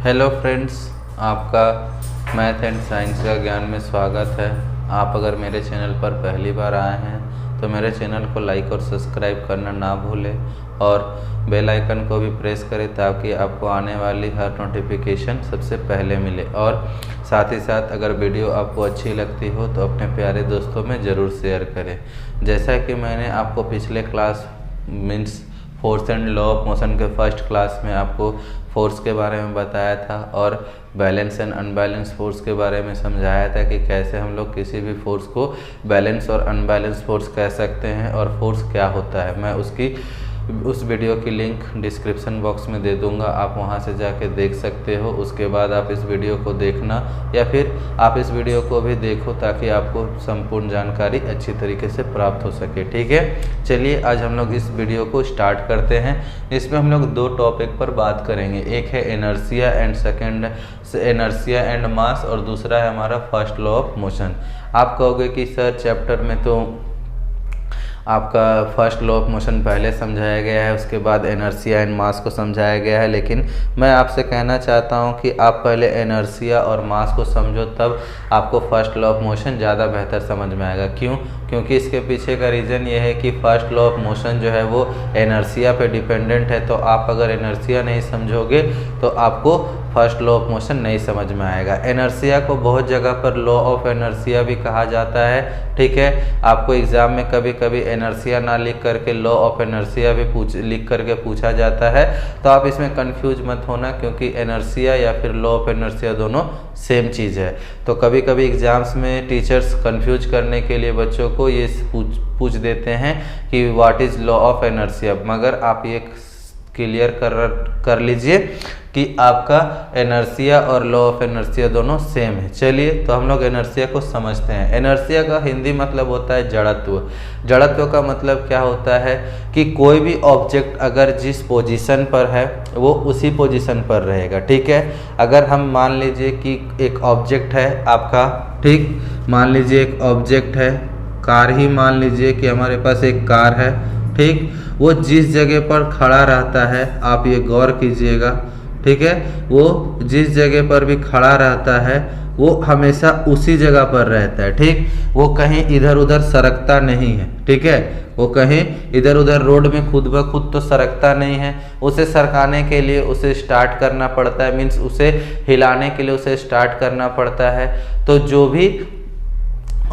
Hello friends, आपका math and science का ज्ञान में स्वागत है। आप अगर मेरे चैनल पर पहली बार आए हैं तो मेरे चैनल को लाइक और सब्सक्राइब करना ना भूलें और बेल आइकन को भी प्रेस करें ताकि आपको आने वाली हर नोटिफिकेशन सबसे पहले मिले। और साथ ही साथ अगर वीडियो आपको अच्छी लगती हो तो अपने प्यारे दोस्तों में ज़रूर शेयर करें। जैसा कि मैंने आपको पिछले class means force and law of motion के फर्स्ट क्लास में आपको फोर्स के बारे में बताया था और बैलेंस एंड अनबैलेंस फोर्स के बारे में समझाया था कि कैसे हम लोग किसी भी फोर्स को बैलेंस और अनबैलेंस फोर्स कह सकते हैं और फोर्स क्या होता है। मैं उस वीडियो की लिंक डिस्क्रिप्शन बॉक्स में दे दूंगा, आप वहां से जाके देख सकते हो। उसके बाद आप इस वीडियो को देखना या फिर आप इस वीडियो को भी देखो ताकि आपको संपूर्ण जानकारी अच्छी तरीके से प्राप्त हो सके। ठीक है, चलिए आज हम लोग इस वीडियो को स्टार्ट करते हैं। इसमें हम लोग दो टॉपिक पर बात करेंगे, एक है inertia and second inertia and mass और दूसरा है हमारा फर्स्ट लॉ ऑफ मोशन। आप कहोगे कि सर चैप्टर में तो आपका फर्स्ट लॉ ऑफ मोशन पहले समझाया गया है, उसके बाद इनर्शिया एंड मास को समझाया गया है, लेकिन मैं आपसे कहना चाहता हूं कि आप पहले इनर्शिया और मास को समझो, तब आपको फर्स्ट लॉ ऑफ मोशन ज़्यादा बेहतर समझ में आएगा। क्यों? क्योंकि इसके पीछे का रीज़न ये है कि फर्स्ट लॉ ऑफ मोशन जो है वो इनर्शिया पे डिपेंडेंट है। तो आप अगर इनर्शिया नहीं समझोगे तो आपको फर्स्ट लॉ ऑफ मोशन नहीं समझ में आएगा। इनर्शिया को बहुत जगह पर लॉ ऑफ इनर्शिया भी कहा जाता है। ठीक है, आपको एग्जाम में कभी कभी इनर्शिया ना लिख करके लॉ ऑफ इनर्शिया भी लिख करके पूछा जाता है, तो आप इसमें कंफ्यूज मत होना क्योंकि इनर्शिया या फिर लॉ ऑफ इनर्शिया दोनों सेम चीज़ है। तो कभी कभी एग्जाम्स में टीचर्स कंफ्यूज करने के लिए बच्चों को ये पूछ देते हैं कि what is law of inertia, मगर आप ये क्लियर कर लीजिए कि आपका इनर्शिया और लॉ ऑफ इनर्शिया दोनों सेम है। चलिए तो हम लोग इनर्शिया को समझते हैं। इनर्शिया का हिंदी मतलब होता है जड़त्व। जड़त्व का मतलब क्या होता है कि कोई भी ऑब्जेक्ट अगर जिस पोजीशन पर है वो उसी पोजीशन पर रहेगा। ठीक है, अगर हम मान लीजिए कि एक ऑब्जेक्ट है आपका, ठीक, मान लीजिए एक ऑब्जेक्ट है कार ही, मान लीजिए कि हमारे पास एक कार है, ठीक, वो जिस जगह पर खड़ा रहता है, आप ये गौर कीजिएगा, ठीक है, वो जिस जगह पर भी खड़ा रहता है वो हमेशा उसी जगह पर रहता है। ठीक, वो कहीं इधर उधर सरकता नहीं है। ठीक है, वो कहीं इधर उधर रोड में खुद ब खुद तो सरकता नहीं है। उसे सरकाने के लिए उसे स्टार्ट करना पड़ता है, मीन्स उसे हिलाने के लिए उसे स्टार्ट करना पड़ता है। तो जो भी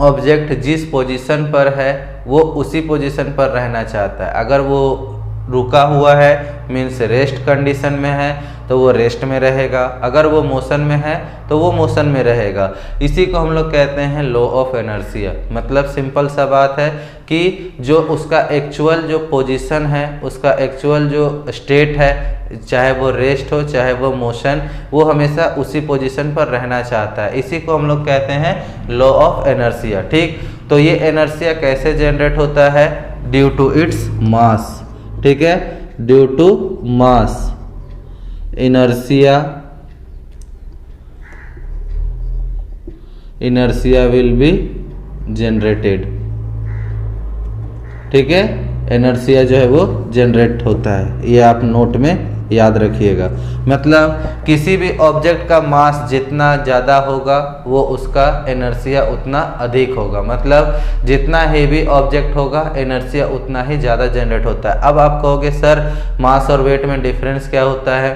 ऑब्जेक्ट जिस पोजीशन पर है वो उसी पोजीशन पर रहना चाहता है। अगर वो रुका हुआ है मीन्स रेस्ट कंडीशन में है तो वो रेस्ट में रहेगा, अगर वो मोशन में है तो वो मोशन में रहेगा। इसी को हम लोग कहते हैं लॉ ऑफ इनर्शिया। मतलब सिंपल सा बात है कि जो उसका एक्चुअल जो पोजीशन है, उसका एक्चुअल जो स्टेट है, चाहे वो रेस्ट हो चाहे वो मोशन, वो हमेशा उसी पोजीशन पर रहना चाहता है। इसी को हम लोग कहते हैं लॉ ऑफ इनर्शिया। ठीक, तो ये इनर्शिया कैसे जनरेट होता है? Due to its mass. ठीक है, due to mass inertia will be generated. ठीक है, इनर्शिया जो है वो जनरेट होता है, ये आप नोट में याद रखिएगा। मतलब किसी भी ऑब्जेक्ट का मास जितना ज़्यादा होगा वो उसका इनर्शिया उतना अधिक होगा। मतलब जितना हेवी ऑब्जेक्ट होगा इनर्शिया उतना ही ज़्यादा जनरेट होता है। अब आप कहोगे सर मास और वेट में डिफरेंस क्या होता है?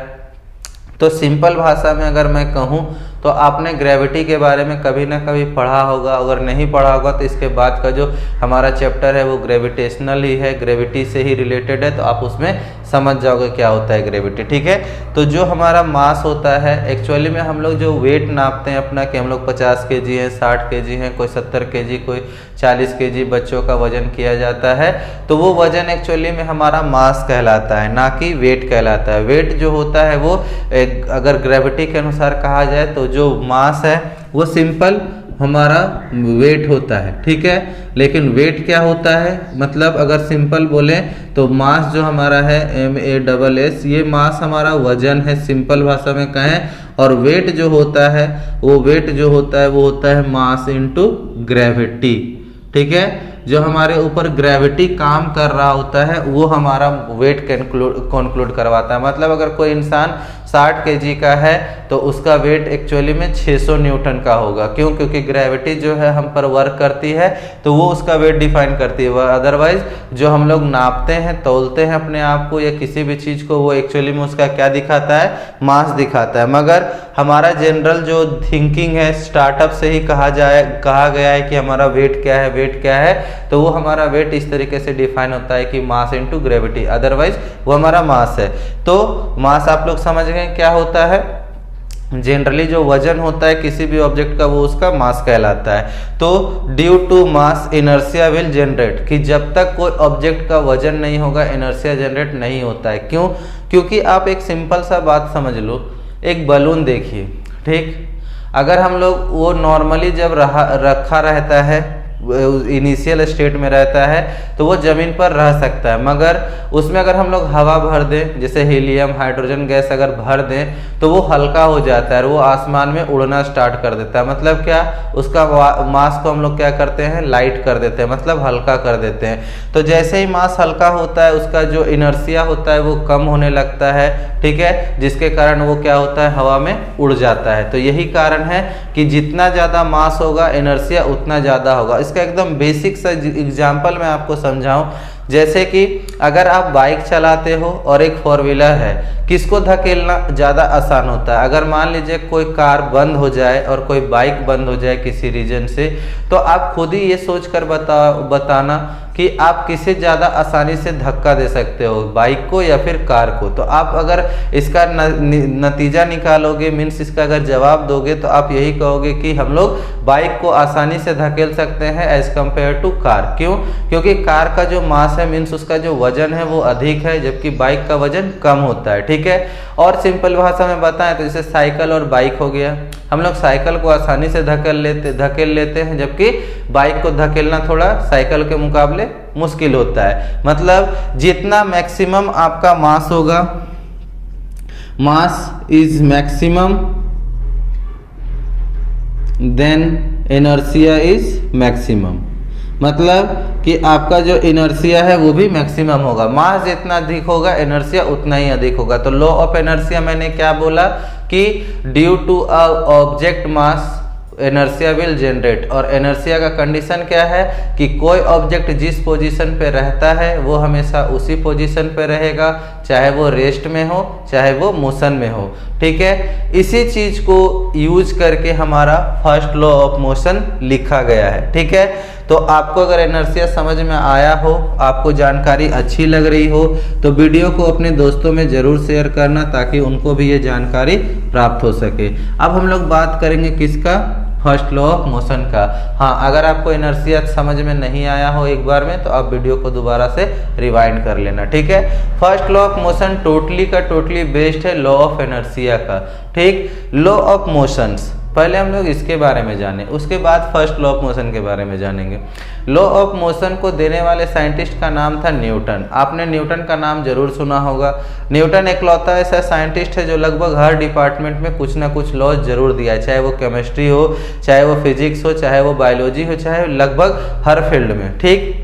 तो सिंपल भाषा में अगर मैं कहूँ तो आपने ग्रेविटी के बारे में कभी ना कभी पढ़ा होगा, अगर नहीं पढ़ा होगा तो इसके बाद का जो हमारा चैप्टर है वो ग्रेविटेशनल ही है, ग्रेविटी से ही रिलेटेड है, तो आप उसमें समझ जाओगे क्या होता है ग्रेविटी। ठीक है, तो जो हमारा मास होता है एक्चुअली में हम लोग जो वेट नापते हैं अपना कि हम लोग 50 kg हैं, 60 kg हैं, कोई 70 kg, कोई 40 kg बच्चों का वजन किया जाता है, तो वो वजन एक्चुअली में हमारा मास कहलाता है, ना कि वेट कहलाता है। वेट जो होता है वो अगर ग्रेविटी के अनुसार कहा जाए तो जो मास है वो सिंपल हमारा वेट होता है। ठीक है, लेकिन वेट क्या होता है? मतलब अगर सिंपल बोले तो मास जो हमारा है MASS, ये मास हमारा वजन है सिंपल भाषा में कहें, और वेट जो होता है वो वेट जो होता है वो होता है मास इनटू ग्रेविटी। ठीक है, जो हमारे ऊपर ग्रेविटी काम कर रहा होता है वो हमारा वेट कंक्लूड करवाता है। मतलब अगर कोई इंसान 60 kg का है तो उसका वेट एक्चुअली में 600 न्यूटन का होगा। क्यों? क्योंकि ग्रेविटी जो है हम पर वर्क करती है तो वो उसका वेट डिफाइन करती है। अदरवाइज जो हम लोग नापते हैं, तौलते हैं अपने आप को या किसी भी चीज़ को, वो एक्चुअली में उसका क्या दिखाता है? मास दिखाता है। मगर हमारा जनरल जो थिंकिंग है, स्टार्टअप से ही कहा गया है कि हमारा वेट क्या है, वेट क्या है, तो वो हमारा वेट इस तरीके से डिफाइन होता है कि मास इनटू ग्रेविटी, अदरवाइज वो हमारा मास है। तो मास आप लोग समझ गए क्या होता है। जनरली जो वजन होता है किसी भी ऑब्जेक्ट का वो उसका मास कहलाता है। तो due to mass inertia will generate, कि जब तक कोई ऑब्जेक्ट का वजन नहीं होगा इनर्शिया जनरेट नहीं होता है। क्यों? क्योंकि आप एक सिंपल सा बात समझ लो, एक बलून देखिए, ठीक, अगर हम लोग वो नॉर्मली जब रखा रहता है, इनिशियल स्टेट में रहता है, तो वो ज़मीन पर रह सकता है। मगर उसमें अगर हम लोग हवा भर दें, जैसे हीलियम, हाइड्रोजन गैस अगर भर दें, तो वो हल्का हो जाता है और वो आसमान में उड़ना स्टार्ट कर देता है। मतलब क्या? उसका मास को हम लोग क्या करते हैं? लाइट कर देते हैं, मतलब हल्का कर देते हैं। तो जैसे ही मास हल्का होता है उसका जो इनर्शिया होता है वो कम होने लगता है, ठीक है, जिसके कारण वो क्या होता है? हवा में उड़ जाता है। तो यही कारण है कि जितना ज़्यादा मास होगा इनर्शिया उतना ज़्यादा होगा। इसका एकदम बेसिक सा एग्जाम्पल मैं आपको समझाऊं, जैसे कि अगर आप बाइक चलाते हो और एक 4 व्हीलर है, किसको धकेलना ज़्यादा आसान होता है? अगर मान लीजिए कोई कार बंद हो जाए और कोई बाइक बंद हो जाए किसी रीजन से, तो आप खुद ही ये सोच कर बताना कि आप किसे ज़्यादा आसानी से धक्का दे सकते हो, बाइक को या फिर कार को। तो आप अगर इसका नतीजा निकालोगे, मीन्स इसका अगर जवाब दोगे, तो आप यही कहोगे कि हम लोग बाइक को आसानी से धकेल सकते हैं एज कम्पेयर टू कार। क्यों? क्योंकि कार का जो मास है, मीन्स उसका जो वजन है वो अधिक है, जबकि बाइक का वजन कम होता है, ठीक है। और सिंपल भाषा में बताएं तो जैसे साइकिल और बाइक हो गया, हम लोग साइकिल को आसानी से धकेल लेते हैं, जबकि बाइक को धकेलना थोड़ा साइकिल के मुकाबले मुश्किल होता है। मतलब जितना मैक्सिमम आपका मास होगा, mass is maximum then inertia is maximum, मतलब कि आपका जो इनर्शिया है वो भी मैक्सिमम होगा। मास जितना अधिक होगा इनर्शिया उतना ही अधिक होगा। तो लॉ ऑफ इनर्शिया मैंने क्या बोला कि due to a object mass inertia will generate, और इनर्शिया का कंडीशन क्या है कि कोई ऑब्जेक्ट जिस पोजीशन पे रहता है वो हमेशा उसी पोजीशन पे रहेगा, चाहे वो रेस्ट में हो चाहे वो मोशन में हो, ठीक है। इसी चीज को यूज करके हमारा फर्स्ट लॉ ऑफ मोशन लिखा गया है, ठीक है। तो आपको अगर इनर्शिया समझ में आया हो, आपको जानकारी अच्छी लग रही हो, तो वीडियो को अपने दोस्तों में जरूर शेयर करना ताकि उनको भी ये जानकारी प्राप्त हो सके। अब हम लोग बात करेंगे किसका? फर्स्ट लॉ ऑफ मोशन का। हाँ, अगर आपको इनर्शिया समझ में नहीं आया हो एक बार में, तो आप वीडियो को दोबारा से रिवाइंड कर लेना, ठीक है। First law of motion totally based है लॉ ऑफ इनर्शिया का, ठीक। लॉ ऑफ मोशंस पहले हम लोग इसके बारे में जाने, उसके बाद फर्स्ट लॉ ऑफ मोशन के बारे में जानेंगे। लॉ ऑफ मोशन को देने वाले साइंटिस्ट का नाम था न्यूटन। आपने न्यूटन का नाम जरूर सुना होगा। न्यूटन एकलौता ऐसा साइंटिस्ट है जो लगभग हर डिपार्टमेंट में कुछ ना कुछ लॉ जरूर दिया है, चाहे वो केमिस्ट्री हो, चाहे वो फिजिक्स हो, चाहे वो बायोलॉजी हो, चाहे लगभग हर फील्ड में, ठीक।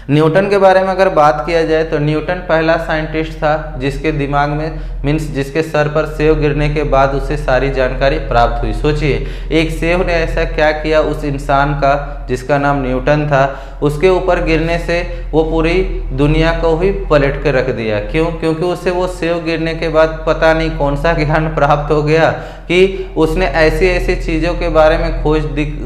न्यूटन के बारे में अगर बात किया जाए तो न्यूटन पहला साइंटिस्ट था जिसके दिमाग में, मीन्स जिसके सर पर सेव गिरने के बाद उसे सारी जानकारी प्राप्त हुई। सोचिए, एक सेव ने ऐसा क्या किया उस इंसान का जिसका नाम न्यूटन था, उसके ऊपर गिरने से वो पूरी दुनिया को ही पलट के रख दिया। क्यों? क्योंकि उसे वो सेव गिरने के बाद पता नहीं कौन सा ज्ञान प्राप्त हो गया कि उसने ऐसी ऐसी चीज़ों के बारे में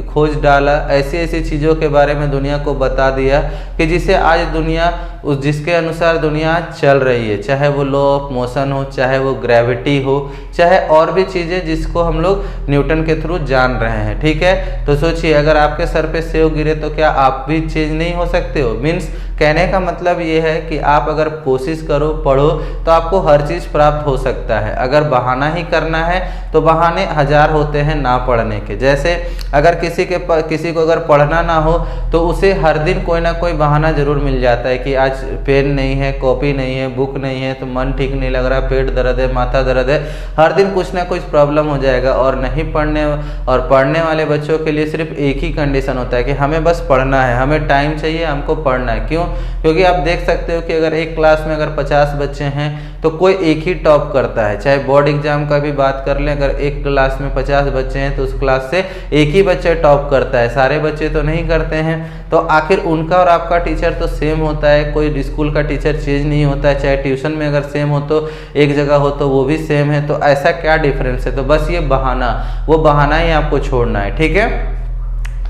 खोज डाला, ऐसी ऐसी चीज़ों के बारे में दुनिया को बता दिया कि जिसे आज दुनिया जिसके अनुसार दुनिया चल रही है, चाहे वो लॉ ऑफ मोशन हो, चाहे वो ग्रेविटी हो, चाहे और भी चीज़ें जिसको हम लोग न्यूटन के थ्रू जान रहे हैं, ठीक है। तो सोचिए, अगर आपके सर पे सेव गिरे तो क्या आप भी चेंज नहीं हो सकते हो? मीन्स कहने का मतलब ये है कि आप अगर कोशिश करो, पढ़ो, तो आपको हर चीज़ प्राप्त हो सकता है। अगर बहाना ही करना है तो बहाने हजार होते हैं ना पढ़ने के। जैसे अगर किसी को अगर पढ़ना ना हो तो उसे हर दिन कोई ना कोई बहाना जरूर मिल जाता है कि आज पेन नहीं है, कॉपी नहीं है, बुक नहीं है, तो मन ठीक नहीं लग रहा, पेट दर्द है, माथा दर्द है, हर दिन कुछ ना कुछ प्रॉब्लम हो जाएगा। और नहीं पढ़ने वाले बच्चों के लिए सिर्फ एक ही कंडीशन होता है कि हमें बस पढ़ना है, हमें टाइम चाहिए, हमको पढ़ना है। क्यों? क्योंकि आप देख सकते हो कि अगर एक क्लास में अगर 50 बच्चे हैं तो कोई एक ही टॉप करता है। चाहे बोर्ड एग्जाम का भी बात कर लें, अगर एक क्लास में 50 बच्चे हैं तो उस क्लास से एक ही बच्चा टॉप करता है, सारे बच्चे तो नहीं करते हैं। तो आखिर उनका और आपका टीचर तो सेम होता है, कोई स्कूल का टीचर चेंज नहीं होता है। चाहे ट्यूशन में अगर सेम हो तो एक जगह हो तो वो भी सेम है। तो ऐसा क्या डिफरेंस है? तो बस ये बहाना, वो बहाना ही आपको छोड़ना है, ठीक है,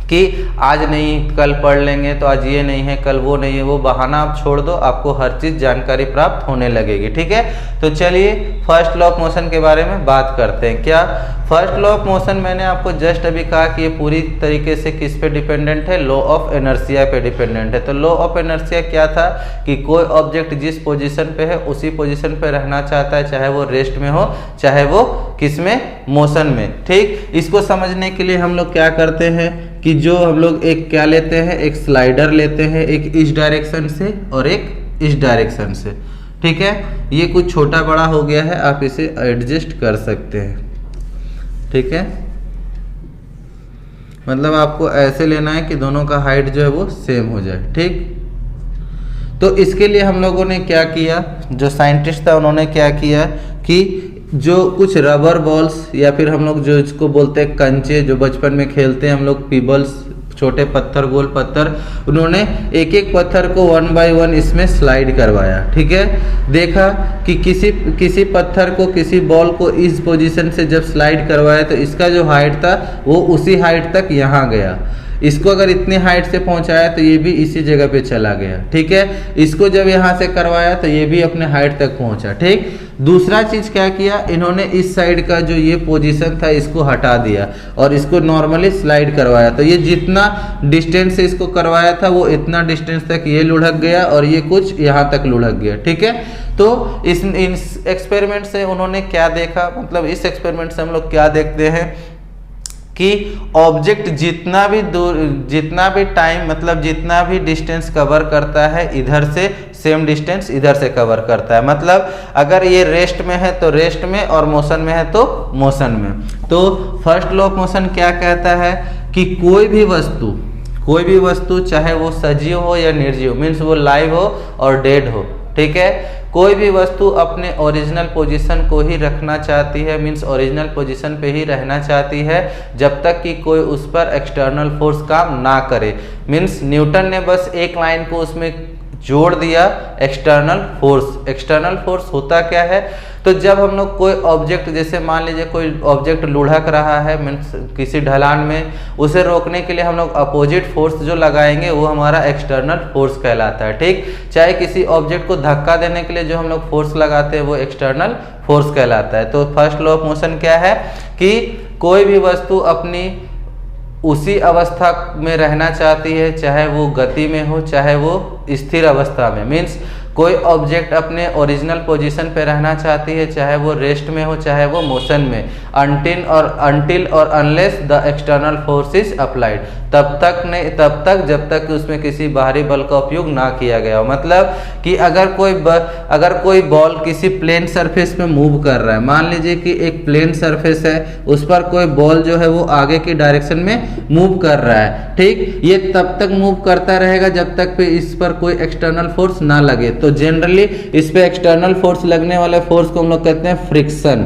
कि आज नहीं कल पढ़ लेंगे, तो आज ये नहीं है कल वो नहीं है, वो बहाना आप छोड़ दो, आपको हर चीज़ जानकारी प्राप्त होने लगेगी, ठीक है। तो चलिए फर्स्ट लॉ ऑफ मोशन के बारे में बात करते हैं। क्या फर्स्ट लॉ ऑफ मोशन मैंने आपको जस्ट अभी कहा कि ये पूरी तरीके से किस पे डिपेंडेंट है? लॉ ऑफ इनर्शिया पे डिपेंडेंट है। तो लॉ ऑफ इनर्शिया क्या था कि कोई ऑब्जेक्ट जिस पोजीशन पे है उसी पोजीशन पे रहना चाहता है, चाहे वो रेस्ट में हो चाहे वो किस में, मोशन में, ठीक। इसको समझने के लिए हम लोग क्या करते हैं कि जो हम लोग एक क्या लेते हैं, एक स्लाइडर लेते हैं, एक इस डायरेक्शन से और एक इस डायरेक्शन से, ठीक है। ये कुछ छोटा बड़ा हो गया है, आप इसे एडजस्ट कर सकते हैं, ठीक है। मतलब आपको ऐसे लेना है कि दोनों का हाइट जो है वो सेम हो जाए, ठीक। तो इसके लिए हम लोगों ने क्या किया, जो साइंटिस्ट था उन्होंने क्या किया कि जो कुछ रबर बॉल्स या फिर हम लोग जो इसको बोलते हैं कंचे, जो बचपन में खेलते हैं हम लोग, पीबल्स, छोटे पत्थर, गोल पत्थर, उन्होंने एक एक पत्थर को 1 बाय 1 इसमें स्लाइड करवाया, ठीक है। देखा कि किसी पत्थर को, किसी बॉल को इस पोजीशन से जब स्लाइड करवाया तो इसका जो हाइट था वो उसी हाइट तक यहाँ गया। इसको अगर इतनी हाइट से पहुंचाया तो ये भी इसी जगह पे चला गया, ठीक है। इसको जब यहाँ से करवाया तो ये भी अपने हाइट तक पहुंचा, ठीक। दूसरा चीज क्या किया इन्होंने, इस साइड का जो ये पोजीशन था इसको हटा दिया और इसको नॉर्मली स्लाइड करवाया। तो ये जितना डिस्टेंस से इसको करवाया था वो इतना डिस्टेंस तक ये लुढ़क गया और ये कुछ यहाँ तक लुढ़क गया, ठीक है। तो इस एक्सपेरिमेंट से उन्होंने क्या देखा, मतलब इस एक्सपेरिमेंट से हम लोग क्या देखते हैं कि ऑब्जेक्ट जितना भी दूर, जितना भी टाइम, मतलब जितना भी डिस्टेंस कवर करता है इधर से सेम डिस्टेंस इधर से कवर करता है। मतलब अगर ये रेस्ट में है तो रेस्ट में और मोशन में है तो मोशन में। तो फर्स्ट लॉ ऑफ मोशन क्या कहता है कि कोई भी वस्तु चाहे वो सजीव हो या निर्जीव, मीन्स वो लाइव हो और डेड हो, ठीक है, कोई भी वस्तु अपने ओरिजिनल पोजीशन को ही रखना चाहती है, मीन्स ओरिजिनल पोजीशन पे ही रहना चाहती है जब तक कि कोई उस पर एक्सटर्नल फोर्स काम ना करे। मीन्स न्यूटन ने बस एक लाइन को उसमें जोड़ दिया, एक्सटर्नल फोर्स। एक्सटर्नल फोर्स होता क्या है? तो जब हम लोग कोई ऑब्जेक्ट, जैसे मान लीजिए कोई ऑब्जेक्ट लुढ़क रहा है मीन्स किसी ढलान में, उसे रोकने के लिए हम लोग अपोजिट फोर्स जो लगाएंगे वो हमारा एक्सटर्नल फोर्स कहलाता है, ठीक। चाहे किसी ऑब्जेक्ट को धक्का देने के लिए जो हम लोग फोर्स लगाते हैं वो एक्सटर्नल फोर्स कहलाता है। तो फर्स्ट लॉ ऑफ मोशन क्या है कि कोई भी वस्तु अपनी उसी अवस्था में रहना चाहती है, चाहे वो गति में हो चाहे वो स्थिर अवस्था में। मीन्स कोई ऑब्जेक्ट अपने ओरिजिनल पोजीशन पे रहना चाहती है, चाहे वो रेस्ट में हो चाहे वो मोशन में, अनटिल और unless the external force is applied, तब तक जब तक उसमें किसी बाहरी बल का उपयोग ना किया गया हो। मतलब कि अगर कोई बॉल किसी प्लेन सरफेस पे मूव कर रहा है, मान लीजिए कि एक प्लेन सरफेस है, उस पर कोई बॉल जो है वो आगे की डायरेक्शन में मूव कर रहा है, ठीक। ये तब तक मूव करता रहेगा जब तक पे इस पर कोई एक्सटर्नल फोर्स ना लगे। तो जनरली इस पे एक्सटर्नल फोर्स लगने वाले फोर्स को हम लोग कहते हैं फ्रिक्शन,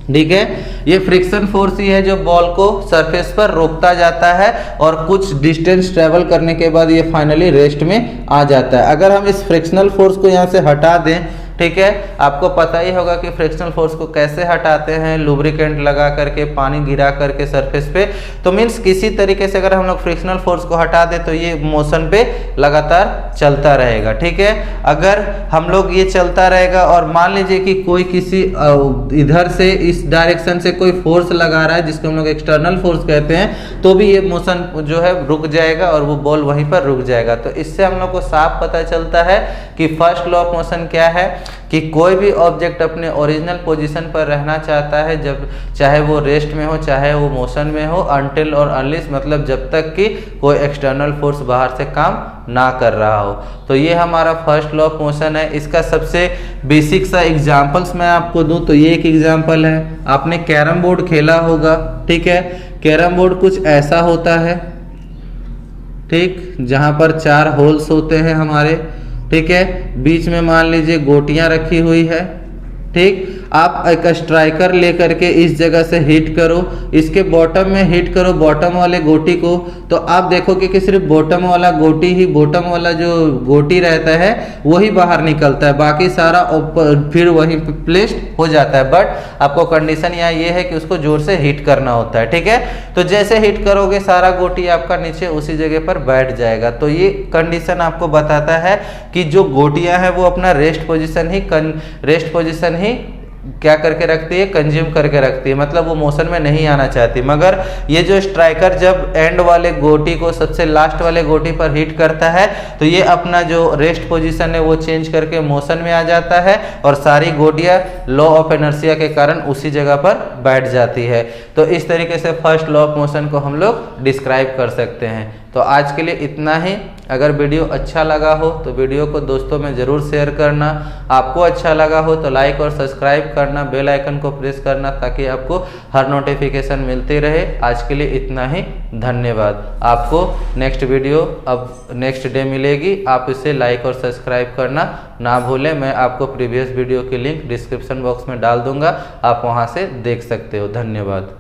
ठीक है। ये फ्रिक्शन फोर्स ही है जो बॉल को सरफेस पर रोकता जाता है और कुछ डिस्टेंस ट्रेवल करने के बाद ये फाइनली रेस्ट में आ जाता है। अगर हम इस फ्रिक्शनल फोर्स को यहाँ से हटा दें ठीक है। आपको पता ही होगा कि फ्रिक्शनल फोर्स को कैसे हटाते हैं, लुब्रिकेंट लगा करके, पानी गिरा करके सरफेस पे। तो मीन्स किसी तरीके से अगर हम लोग फ्रिक्शनल फोर्स को हटा दे तो ये मोशन पे लगातार चलता रहेगा, ठीक है। अगर हम लोग ये चलता रहेगा और मान लीजिए कि कोई किसी इधर से इस डायरेक्शन से कोई फोर्स लगा रहा है जिसको हम लोग एक्सटर्नल फोर्स कहते हैं, तो भी ये मोशन जो है रुक जाएगा और वो बॉल वहीं पर रुक जाएगा। तो इससे हम लोग को साफ पता चलता है कि फर्स्ट लॉ ऑफ मोशन क्या है, कि कोई भी ऑब्जेक्ट अपने ओरिजिनल पोजीशन पर रहना चाहता है, जब चाहे वो रेस्ट में हो चाहे वो मोशन में हो, अनटिल और अनलेस मतलब जब तक कि कोई एक्सटर्नल फोर्स बाहर से काम ना कर रहा हो। तो ये हमारा फर्स्ट लॉ ऑफ मोशन है। इसका सबसे बेसिक सा एग्जांपल्स मैं आपको दूं तो ये एक एग्जांपल है, आपने कैरम बोर्ड खेला होगा, ठीक है। कैरम बोर्ड कुछ ऐसा होता है, ठीक, जहां पर 4 होल्स होते हैं हमारे, ठीक है। बीच में मान लीजिए गोटियां रखी हुई है, ठीक। आप एक स्ट्राइकर लेकर के इस जगह से हिट करो, इसके बॉटम में हिट करो बॉटम वाले गोटी को, तो आप देखोगे कि सिर्फ बॉटम वाला गोटी ही, बॉटम वाला जो गोटी रहता है वही बाहर निकलता है, बाकी सारा फिर वहीं पे प्लेस्ड हो जाता है। बट आपको कंडीशन यहाँ ये है कि उसको जोर से हिट करना होता है, ठीक है। तो जैसे हिट करोगे सारा गोटी आपका नीचे उसी जगह पर बैठ जाएगा। तो ये कंडीशन आपको बताता है कि जो गोटियां हैं वो अपना रेस्ट पोजीशन ही क्या करके रखती है, कंज्यूम करके रखती है, मतलब वो मोशन में नहीं आना चाहती। मगर ये जो स्ट्राइकर जब एंड वाले गोटी को सबसे लास्ट वाले गोटी पर हिट करता है तो ये अपना जो रेस्ट पोजीशन है वो चेंज करके मोशन में आ जाता है और सारी गोटियां लॉ ऑफ इनर्शिया के कारण उसी जगह पर बैठ जाती है। तो इस तरीके से फर्स्ट लॉ ऑफ मोशन को हम लोग डिस्क्राइब कर सकते हैं। तो आज के लिए इतना ही। अगर वीडियो अच्छा लगा हो तो वीडियो को दोस्तों में ज़रूर शेयर करना। आपको अच्छा लगा हो तो लाइक और सब्सक्राइब करना, बेल आइकन को प्रेस करना ताकि आपको हर नोटिफिकेशन मिलती रहे। आज के लिए इतना ही, धन्यवाद। आपको नेक्स्ट वीडियो अब नेक्स्ट डे मिलेगी, आप इसे लाइक और सब्सक्राइब करना ना भूलें। मैं आपको प्रीवियस वीडियो की लिंक डिस्क्रिप्शन बॉक्स में डाल दूंगा, आप वहाँ से देख सकते हो। धन्यवाद।